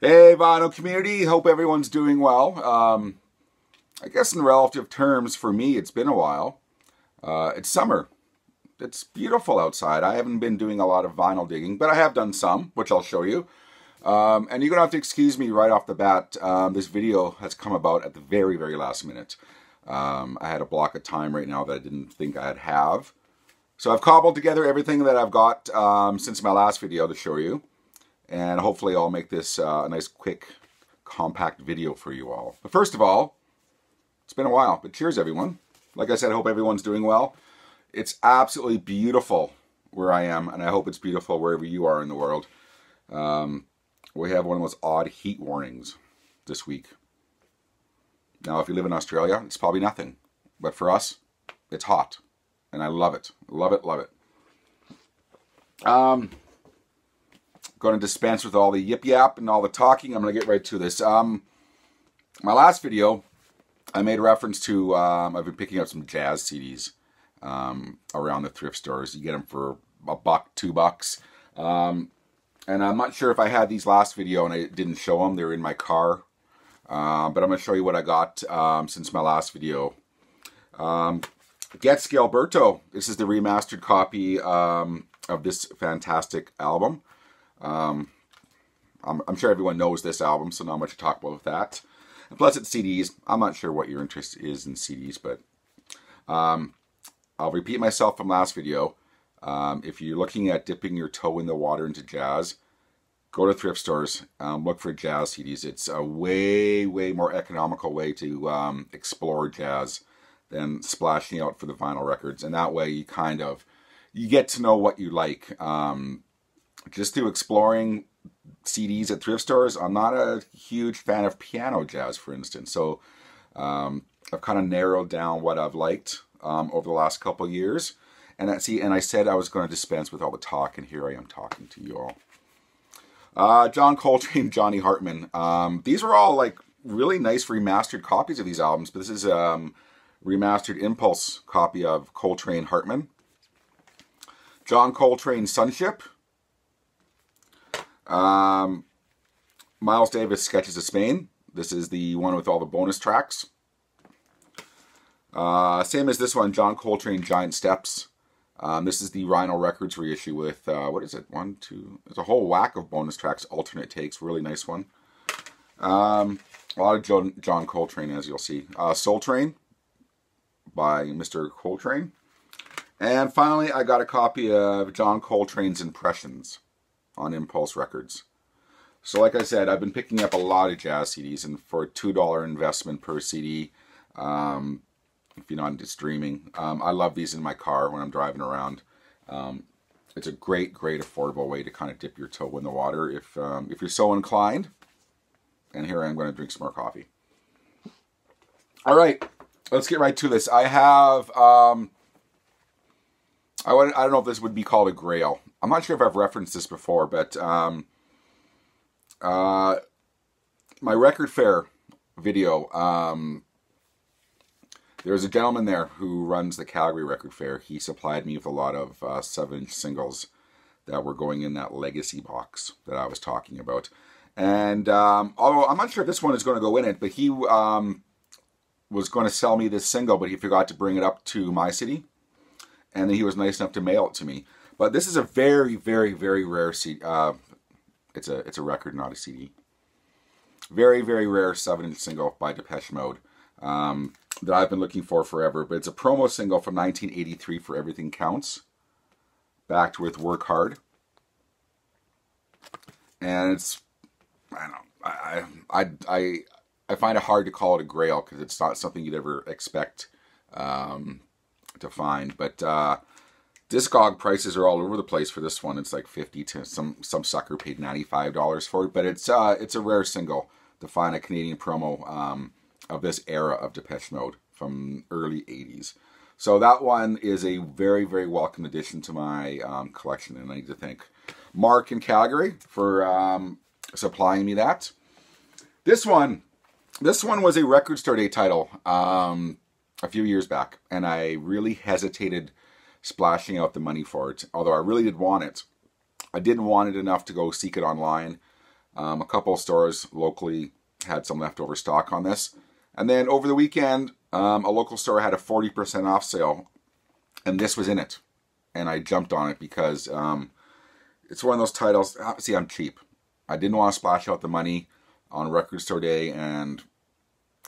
Hey, vinyl community. Hope everyone's doing well. I guess in relative terms, for me, it's been a while. It's summer. It's beautiful outside. I haven't been doing a lot of vinyl digging, but I have done some, which I'll show you. And you're going to have to excuse me right off the bat. This video has come about at the very, very last minute. I had a block of time right now that I didn't think I'd have. So I've cobbled together everything that I've got since my last video to show you. And hopefully I'll make this a nice, quick, compact video for you all. But first of all, it's been a while, but cheers everyone. Like I said, I hope everyone's doing well. It's absolutely beautiful where I am, and I hope it's beautiful wherever you are in the world. We have one of those odd heat warnings this week. Now, if you live in Australia, it's probably nothing. But for us, it's hot. And I love it. Love it, love it. Going to dispense with all the yip yap and all the talking. I'm going to get right to this. My last video, I made reference to, I've been picking up some jazz CDs around the thrift stores. You get them for $1, $2. And I'm not sure if I had these last video and I didn't show them. They're in my car. But I'm going to show you what I got since my last video. Get Alberto. This is the remastered copy of this fantastic album. I'm sure everyone knows this album, so not much to talk about with that. And plus it's CDs. I'm not sure what your interest is in CDs, but I'll repeat myself from last video. If you're looking at dipping your toe in the water into jazz, go to thrift stores, look for jazz CDs. It's a way, way more economical way to explore jazz than splashing out for the vinyl records. And that way you get to know what you like. Just through exploring CDs at thrift stores, I'm not a huge fan of piano jazz, for instance. So I've kind of narrowed down what I've liked over the last couple of years. And I said I was going to dispense with all the talk, and here I am talking to you all. John Coltrane, Johnny Hartman. These were all like really nice remastered copies of these albums, but this is a remastered Impulse copy of Coltrane Hartman. John Coltrane Sunship. Miles Davis Sketches of Spain. This is the one with all the bonus tracks. Same as this one, John Coltrane Giant Steps. This is the Rhino Records reissue with, what is it? There's a whole whack of bonus tracks, alternate takes. Really nice one. A lot of John Coltrane, as you'll see. Soul Train by Mr. Coltrane. And finally, I got a copy of John Coltrane's Impressions on Impulse Records. So like I said, I've been picking up a lot of jazz CDs, and for a $2 investment per CD, if you're not into streaming, I love these in my car when I'm driving around. It's a great, great affordable way to kind of dip your toe in the water if you're so inclined. And here I am going to drink some more coffee. All right, let's get right to this. I have, I don't know if this would be called a grail. I'm not sure if I've referenced this before, but my record fair video, there's a gentleman there who runs the Calgary Record Fair. He supplied me with a lot of 7-inch singles that were going in that legacy box that I was talking about. And although I'm not sure if this one is going to go in it, but he was going to sell me this single, but he forgot to bring it up to my city. And then he was nice enough to mail it to me. But this is a very, very, very rare CD. It's a record, not a CD. Very, very rare 7-inch single by Depeche Mode that I've been looking for forever. But it's a promo single from 1983 for Everything Counts, backed with Work Hard. And it's, I don't know, I find it hard to call it a grail because it's not something you'd ever expect to find. But Discog prices are all over the place for this one. It's like 50 to some sucker paid $95 for it. But it's a rare single to find a Canadian promo of this era of Depeche Mode from early 80s. So that one is a very, very welcome addition to my collection. And I need to thank Mark in Calgary for supplying me that. This one was a Record Store Day title a few years back. And I really hesitated splashing out the money for it, although I really did want it. I didn't want it enough to go seek it online. A couple of stores locally had some leftover stock on this. And then over the weekend, a local store had a 40% off sale, and this was in it. And I jumped on it because it's one of those titles. See, I'm cheap. I didn't want to splash out the money on record store day, and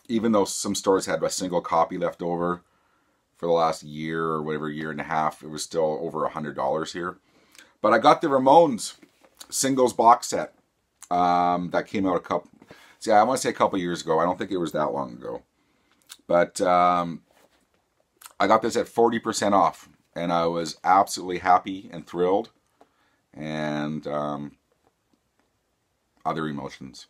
even though some stores had a single copy left over for the last year or whatever, year and a half, it was still over $100 here. But I got the Ramones singles box set that came out I want to say a couple years ago. I don't think it was that long ago. But I got this at 40% off, and I was absolutely happy and thrilled, and other emotions.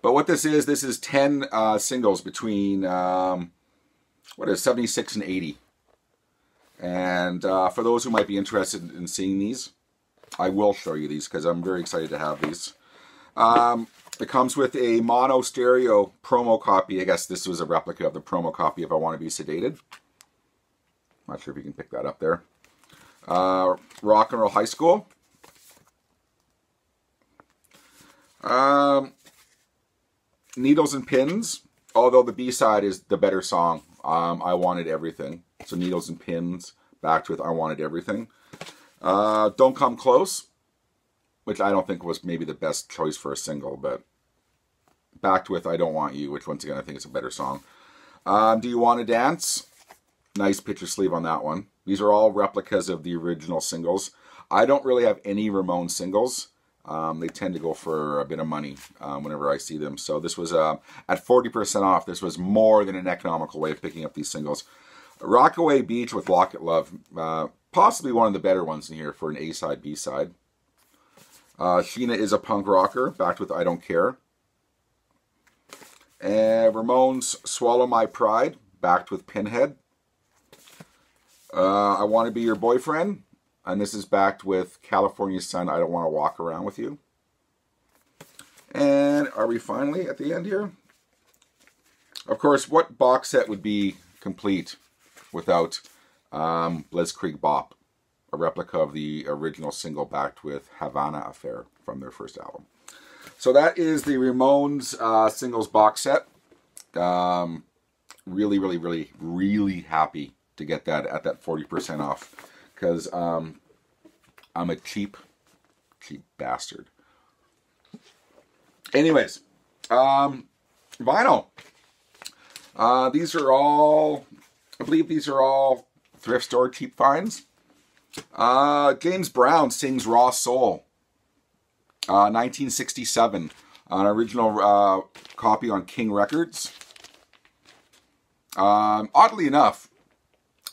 But what this is 10 singles between, 76 and 80. And for those who might be interested in seeing these, I will show you these because I'm very excited to have these. It comes with a mono stereo promo copy. I guess this was a replica of the promo copy if I want to be sedated. Not sure if you can pick that up there. Rock and Roll High School. Needles and Pins, although the B-side is the better song. I Wanted Everything. So Needles and Pins, backed with I Wanted Everything. Don't Come Close, which I don't think was maybe the best choice for a single, but backed with I Don't Want You, which once again I think is a better song. Do You Want to Dance? Nice picture sleeve on that one. These are all replicas of the original singles. I don't really have any Ramones singles. They tend to go for a bit of money whenever I see them. So this was at 40% off. This was more than an economical way of picking up these singles. Rockaway Beach with Locket Love. Possibly one of the better ones in here for an A-side, B-side. Sheena Is a Punk Rocker, backed with I Don't Care. Ramones Swallow My Pride, backed with Pinhead. I Want to Be Your Boyfriend. And this is backed with California Sun, I Don't Want to Walk Around With You. And are we finally at the end here? Of course, what box set would be complete without Blitzkrieg Bop, a replica of the original single backed with Havana Affair from their first album. So that is the Ramones singles box set. Really, really, really, really happy to get that at that 40% off. Because I'm a cheap bastard. Anyways, vinyl. These are all, I believe these are all thrift store cheap finds. James Brown Sings Raw Soul. 1967. An original copy on King Records. Oddly enough,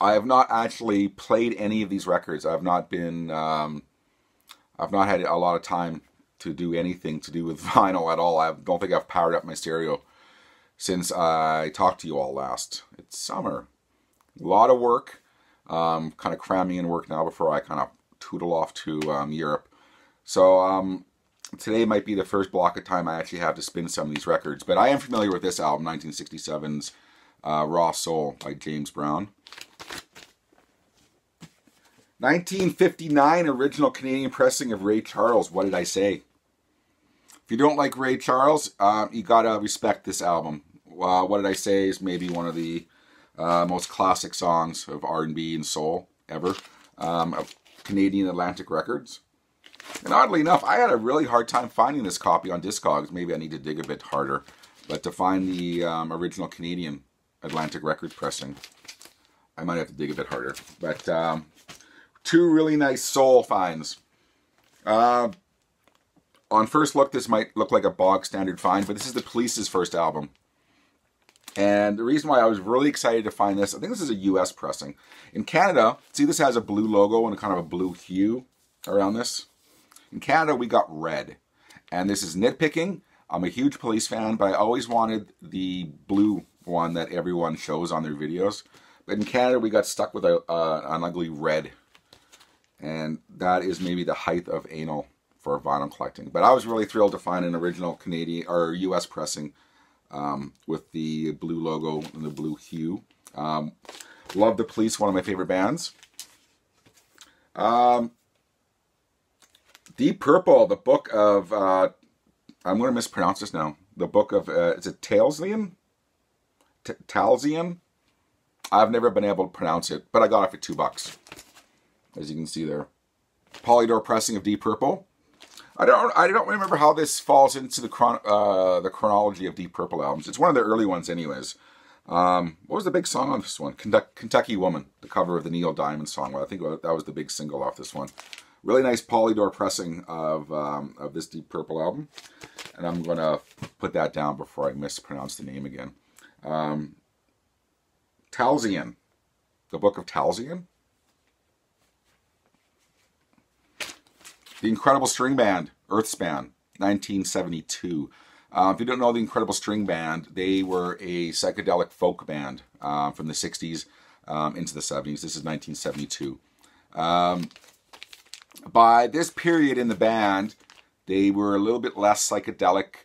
I have not actually played any of these records. I've not been, I've not had a lot of time to do anything to do with vinyl at all. I don't think I've powered up my stereo since I talked to you all last. It's summer. A lot of work. Kind of cramming in work now before I kind of tootle off to Europe. So today might be the first block of time I actually have to spin some of these records. But I am familiar with this album, 1967's Raw Soul by James Brown. 1959 original Canadian pressing of Ray Charles, What Did I Say? If you don't like Ray Charles, you gotta respect this album. What Did I Say is maybe one of the most classic songs of R&B and soul ever, of Canadian Atlantic Records. And oddly enough, I had a really hard time finding this copy on Discogs. Maybe I need to dig a bit harder. But to find the original Canadian Atlantic Records pressing, I might have to dig a bit harder. But two really nice soul finds. On first look, this might look like a bog standard find, but this is the Police's first album. And the reason why I was really excited to find this, I think this is a US pressing. In Canada, see this has a blue logo and a kind of a blue hue around this. In Canada, we got red. And this is nitpicking. I'm a huge Police fan, but I always wanted the blue one that everyone shows on their videos. But in Canada, we got stuck with an ugly red. And that is maybe the height of anal for vinyl collecting. But I was really thrilled to find an original Canadian or US pressing with the blue logo and the blue hue. Love the Police, one of my favorite bands. Deep Purple, the book of, I I'm going to mispronounce this now. The book of, is it Talesian? Talesian? I've never been able to pronounce it, but I got it for $2, as you can see there. Polydor pressing of Deep Purple. I don't remember how this falls into the chronology of Deep Purple albums. It's one of the early ones, anyways. What was the big song on this one? Kentucky Woman, the cover of the Neil Diamond song. Well, I think that was the big single off this one. Really nice Polydor pressing of this Deep Purple album. And I'm going to put that down before I mispronounce the name again. Talesian. The Book of Talesian. The Incredible String Band, Earthspan, 1972. If you don't know the Incredible String Band, they were a psychedelic folk band from the 60s into the 70s. This is 1972. By this period in the band, they were a little bit less psychedelic,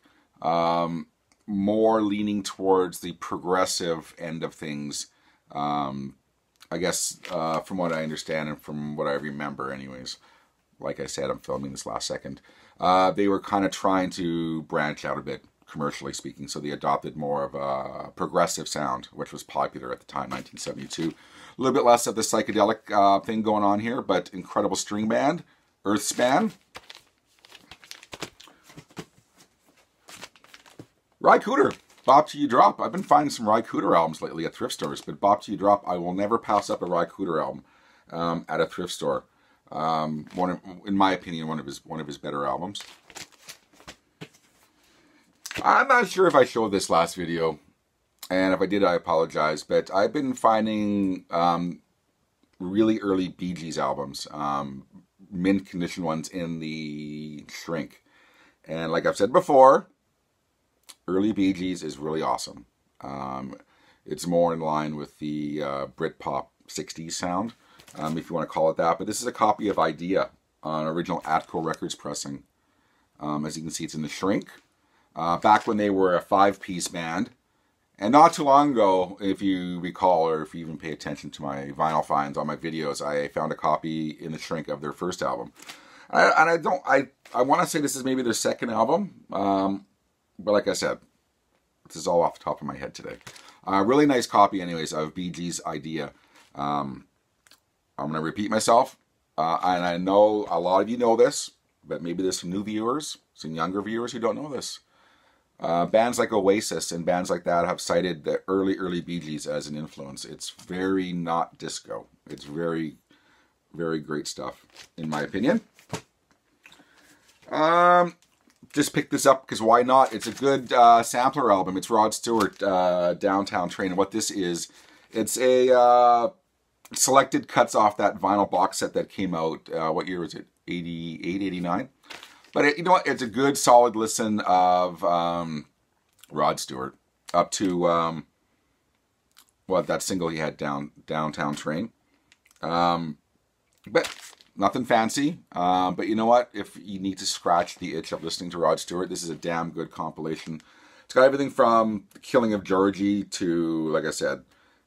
more leaning towards the progressive end of things. I guess from what I understand and from what I remember anyways. Like I said, I'm filming this last second. They were kind of trying to branch out a bit, commercially speaking, so they adopted more of a progressive sound, which was popular at the time, 1972. A little bit less of the psychedelic thing going on here, but Incredible String Band, Earthspan. Ry Cooder, Bop Till You Drop. I've been finding some Ry Cooder albums lately at thrift stores, but Bop Till You Drop, I will never pass up a Ry Cooder album at a thrift store. In my opinion, one of his better albums. I'm not sure if I showed this last video, and if I did, I apologize. But I've been finding really early Bee Gees albums, mint condition ones in the shrink. And like I've said before, early Bee Gees is really awesome. It's more in line with the Britpop 60s sound. If you want to call it that. But this is a copy of Idea on original Atco Records pressing. As you can see, it's in the shrink. Back when they were a 5-piece band. And not too long ago, if you recall, or if you even pay attention to my vinyl finds on my videos, I found a copy in the shrink of their first album. I want to say this is maybe their second album. But like I said, this is all off the top of my head today. Really nice copy anyways of Bee Gees' Idea. I'm going to repeat myself, and I know a lot of you know this, but maybe there's some new viewers, some younger viewers who don't know this. Bands like Oasis and bands like that have cited the early Bee Gees as an influence. It's very not disco. It's very, very great stuff, in my opinion. Just pick this up because why not? It's a good sampler album. It's Rod Stewart, Downtown Train. And what this is, it's a selected cuts off that vinyl box set that came out, what year was it? 88, 89? But you know what? It's a good, solid listen of Rod Stewart up to that single he had, Downtown Train. But nothing fancy. But you know what? If you need to scratch the itch of listening to Rod Stewart, this is a damn good compilation. It's got everything from The Killing of Georgie to, like I said,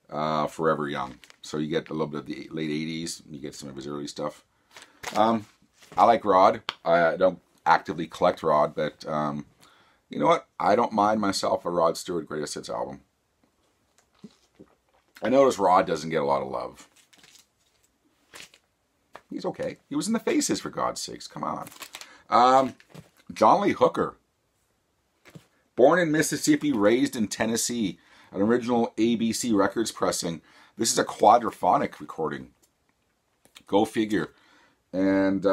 Forever Young. So you get a little bit of the late 80s. You get some of his early stuff. I like Rod. I don't actively collect Rod, but you know what? I don't mind myself a Rod Stewart Greatest Hits album. I notice Rod doesn't get a lot of love. He's okay. He was in the Faces, for God's sakes. Come on. John Lee Hooker. Born in Mississippi, raised in Tennessee. An original ABC Records pressing. This is a quadraphonic recording. Go figure. And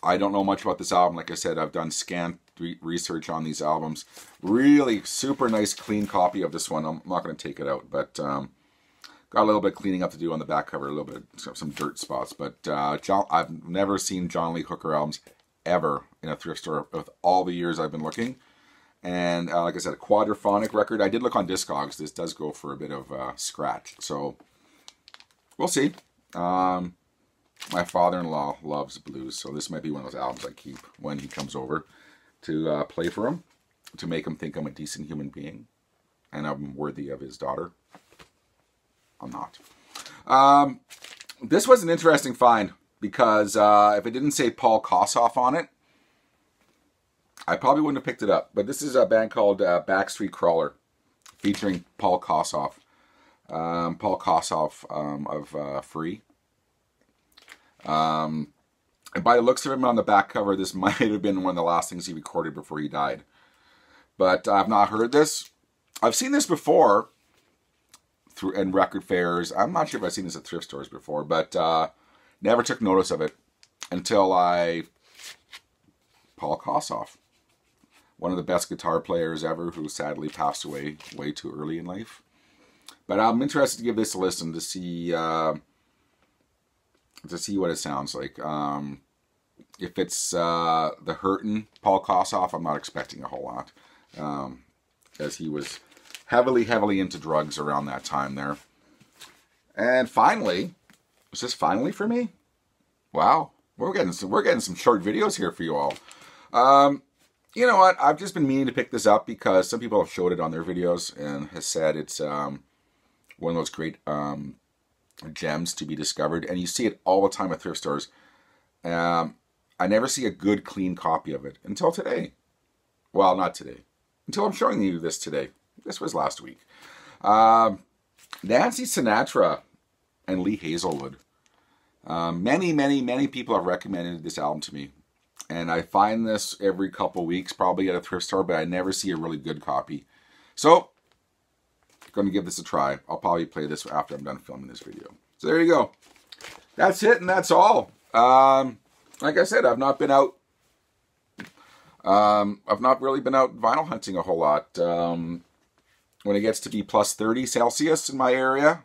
I don't know much about this album. Like I said, I've done scant research on these albums. Really super nice, clean copy of this one. I'm not going to take it out, but got a little bit of cleaning up to do on the back cover. A little bit, some dirt spots. But I've never seen John Lee Hooker albums ever in a thrift store with all the years I've been looking. And like I said, a quadraphonic record. I did look on Discogs. This does go for a bit of scratch. So we'll see. My father-in-law loves blues, so this might be one of those albums I keep when he comes over to play for him, to make him think I'm a decent human being and I'm worthy of his daughter. I'm not. This was an interesting find because if it didn't say Paul Kossoff on it, I probably wouldn't have picked it up. But this is a band called Backstreet Crawler, featuring Paul Kossoff. Paul Kossoff of Free. And by the looks of him on the back cover, this might have been one of the last things he recorded before he died. But I've not heard this. I've seen this before in record fairs. I'm not sure if I've seen this at thrift stores before, but never took notice of it until Paul Kossoff, one of the best guitar players ever, who sadly passed away way too early in life. But I'm interested to give this a listen to see what it sounds like. If it's the Hurtin' Paul Kossoff, I'm not expecting a whole lot, as he was heavily into drugs around that time there. And finally, is this finally for me? Wow, we're getting some short videos here for you all. You know what? I've just been meaning to pick this up because some people have showed it on their videos and has said it's one of those great gems to be discovered, and you see it all the time at thrift stores. I never see a good, clean copy of it until today. Well, not today. Until I'm showing you this today. This was last week. Nancy Sinatra and Lee Hazelwood. Many people have recommended this album to me. And I find this every couple weeks, probably at a thrift store, but I never see a really good copy. So, I'm going to give this a try. I'll probably play this after I'm done filming this video. So there you go. That's it, and that's all. Like I said, I've not been out. I've not really been out vinyl hunting a whole lot. When it gets to be plus 30 Celsius in my area,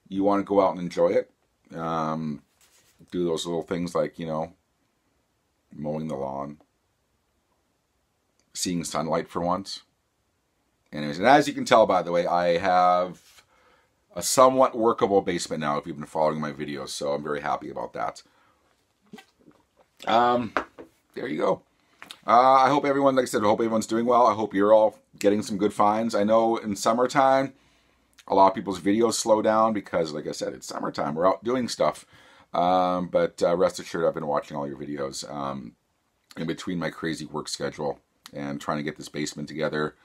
you want to go out and enjoy it. Do those little things like, you know, mowing the lawn, seeing sunlight for once. Anyways, and as you can tell, by the way, I have a somewhat workable basement now if you've been following my videos, so I'm very happy about that. There you go. I hope everyone, like I said, I hope everyone's doing well. I hope you're all getting some good finds. I know in summertime, a lot of people's videos slow down because, like I said, it's summertime. We're out doing stuff. But rest assured, I've been watching all your videos in between my crazy work schedule and trying to get this basement together,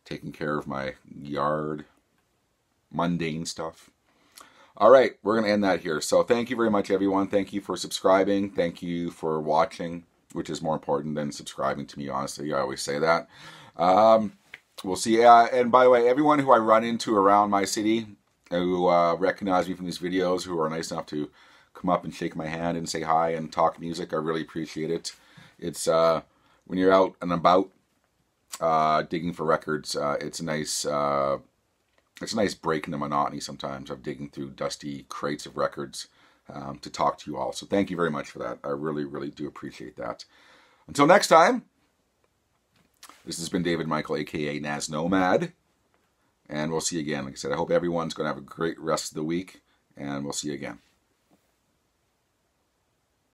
taking care of my yard, mundane stuff. All right, we're going to end that here. So thank you very much, everyone. Thank you for subscribing. Thank you for watching, which is more important than subscribing to me, honestly. I always say that. We'll see. And by the way, everyone who I run into around my city who recognize me from these videos, who are nice enough to come up and shake my hand and say hi and talk music, I really appreciate it. It's when you're out and about digging for records, it's a nice break in the monotony sometimes of digging through dusty crates of records to talk to you all. So thank you very much for that. I really do appreciate that. Until next time, this has been David Michael, aka Nazz Nomad, and we'll see you again. Like I said, I hope everyone's going to have a great rest of the week, and we'll see you again.